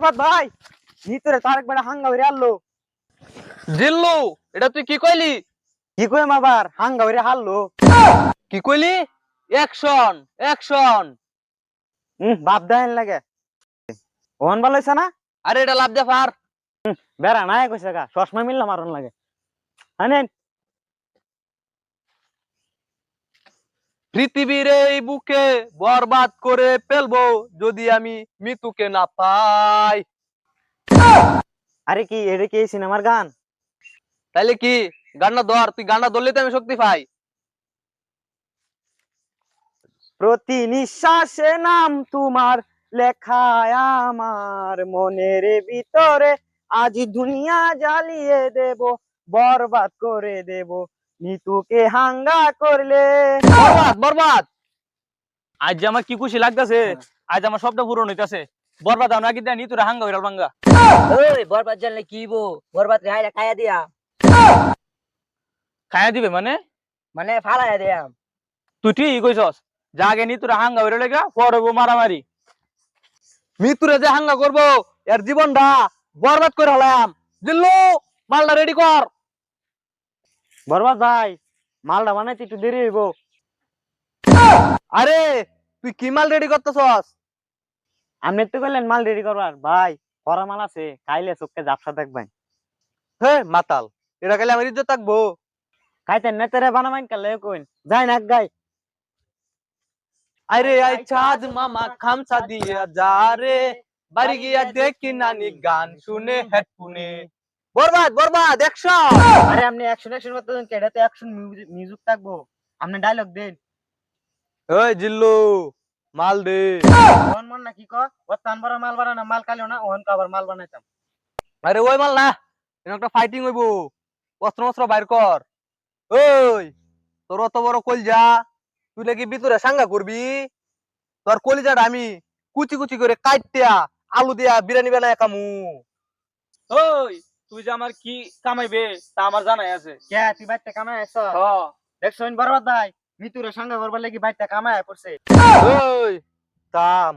বরবাদ ভাই ভিতরে তারেক বেটা হাঙ্গা হইরে আনলো। জিল্লু, এটা তুই কি কইলি? কি কইম আবার হাঙ্গা হইরে হারলো। কি কইলি? Action action. বাপ দেন লাগে ওহন ভালো হইছে না? আরে এটা লাভ দে ফার। বেড়া নাই কইছে গা চশমা মিললা মারন লাগে। আনেন পৃথিবীর এই বুকে বরবাদ করে ফেলবো যদি আমি মৃত্যুকে না পাই। আরে কি এটা কি সিনেমার গান? তাইলে কি গানটা ধর, তুই গানটা ধরলে তো আমি শক্তি পাই। প্রতি নিঃশ্বাসে নাম তোমার লেখায় আমার মনের ভিতরে, আজ দুনিয়া জ্বালিয়ে দেব, বরবাদ করে দেব, নিতুকে হাঙ্গা করলে। বরবাদ বরবাদ। আজ যে আমার কি খুশি লাগতেছে, আজ আমার স্বপ্ন পূরণ হইতাছে। বরবাদ আমরা কি জানি তোরা হাঙ্গা হইরাল বাঙ্গা। ওই বরবাদ জানলে কি বো, বরবাদ খাইলা খাইয়া দিয়া খাইয়া দিবে মানে? মানে ফালাইয়া দিয়া। তুই ঠিক কইছস, যা আগে নি তোরা হাঙ্গা হইরাল লাগা পর হইবো মারামারি। মৃত্যুরে যে হাঙ্গা করবো এর জীবনটা বরবাদ করে হলাম। জিল্লু, মালটা রেডি কর। বরবাদ ভাই মালটা বানাইতে একটু দেরি হইব। আরে তুই কি মাল রেডি করতেছস? আপনি তো বললেন মাল রেডি করবার ভাই, করা মাল আছে খাইলে চোখকে ঝাপসা দেখবেন। হে মাতাল, এটা খাইলে আমার ইজ্জত থাকবো? খাইতেন না তেরে বানাবেন কালে কইন যাই না গাই। আরে আই চাঁদ মামা খামসা দিয়া যা রে, বাড়ি গিয়া দেখি নানি গান শুনে হেডফোনে। বরবাদ বরবাদ অ্যাকশন। আরে আপনি অ্যাকশন অ্যাকশন করতেছেন কে? এটাতে অ্যাকশন মিউজিক থাকবো, আপনি ডায়লগ দেন। ওই জিল্লু, মাল দে। কোন মন না কি কর ও তান বড় মাল বানানা, মাল কালিও না ওহন কাবার মাল বানাইতাম। আরে ওই মাল না, এরকম একটা ফাইটিং হইবো, অস্ত্র অস্ত্র বাইর কর। ওই তোর অত বড় কলজা, তুই নাকি ভিতরে সাঙ্গা করবি? তোর কলিজাটা আমি কুচি কুচি করে কাইটিয়া আলু দিয়া বিরিয়ানি বানায় কামু। ওই তুই যে আমার কি কামাইবে তা আমার জানাই আছে। কে তুই বাইতে কামাই আইছ? হ দেখছইন বরবাদ ভাই মিতুরে সঙ্গে করবার লাগি বাইতে কামাই পড়ছে। ওই থাম,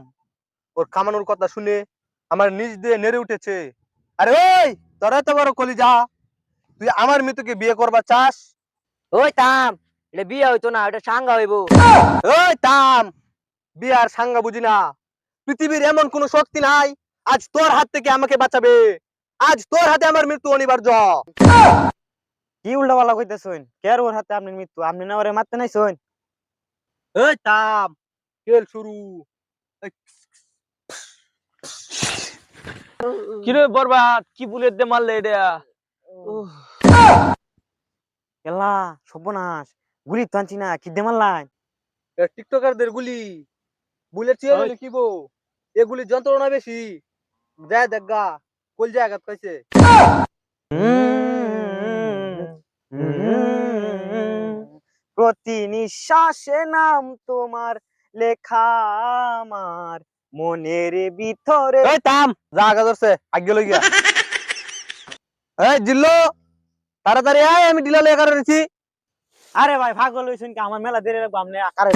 ওর কামানোর কথা শুনে আমার নিজ দিয়ে নেড়ে উঠেছে। আরে ওই তোর এত বড় কলিজা, তুই আমার মৃত্যুকে বিয়ে করবা চাস? ওই তাম, এটা বিয়ে হইতো না, এটা সাঙ্গা হইবো। ওই থাম, বিয়ার সাঙ্গা বুঝি না। পৃথিবীর এমন কোন শক্তি নাই আজ তোর হাত থেকে আমাকে বাঁচাবে। আজ তোর হাতে আমার মৃত্যু অনিবার্য। কি উল্টা পাল্টা কইতেছইন? কে আর ওর হাতে আপনি মৃত্যু? আপনি না ওরে মারতে নাইছইন? ওই থাম, খেল শুরু। কি রে বরবাদ, কি বুলেট দে মারলে এটা? কেলা সর্বনাশ, গুলি তো আনছি না, কি দে মারলাই? টিকটকারদের গুলি, বুলেট চেয়ে হলে কি বো, এগুলি যন্ত্রণা বেশি। যায় দেখা কল জায়গা পাইছে। প্রতি নিঃশ্বাসে নাম তোমার লেখা আমার মনের ভিতরে। এই থাম, জায়গা ধরছে আগে লই গিয়া। এই জিল্লো, তাড়াতাড়ি আয়, আমি ডিলালে একারে রয়েছি। আরে ভাই পাগল হইছেন কি? আমার মেলা দেরি লাগবে, আপনি আকারে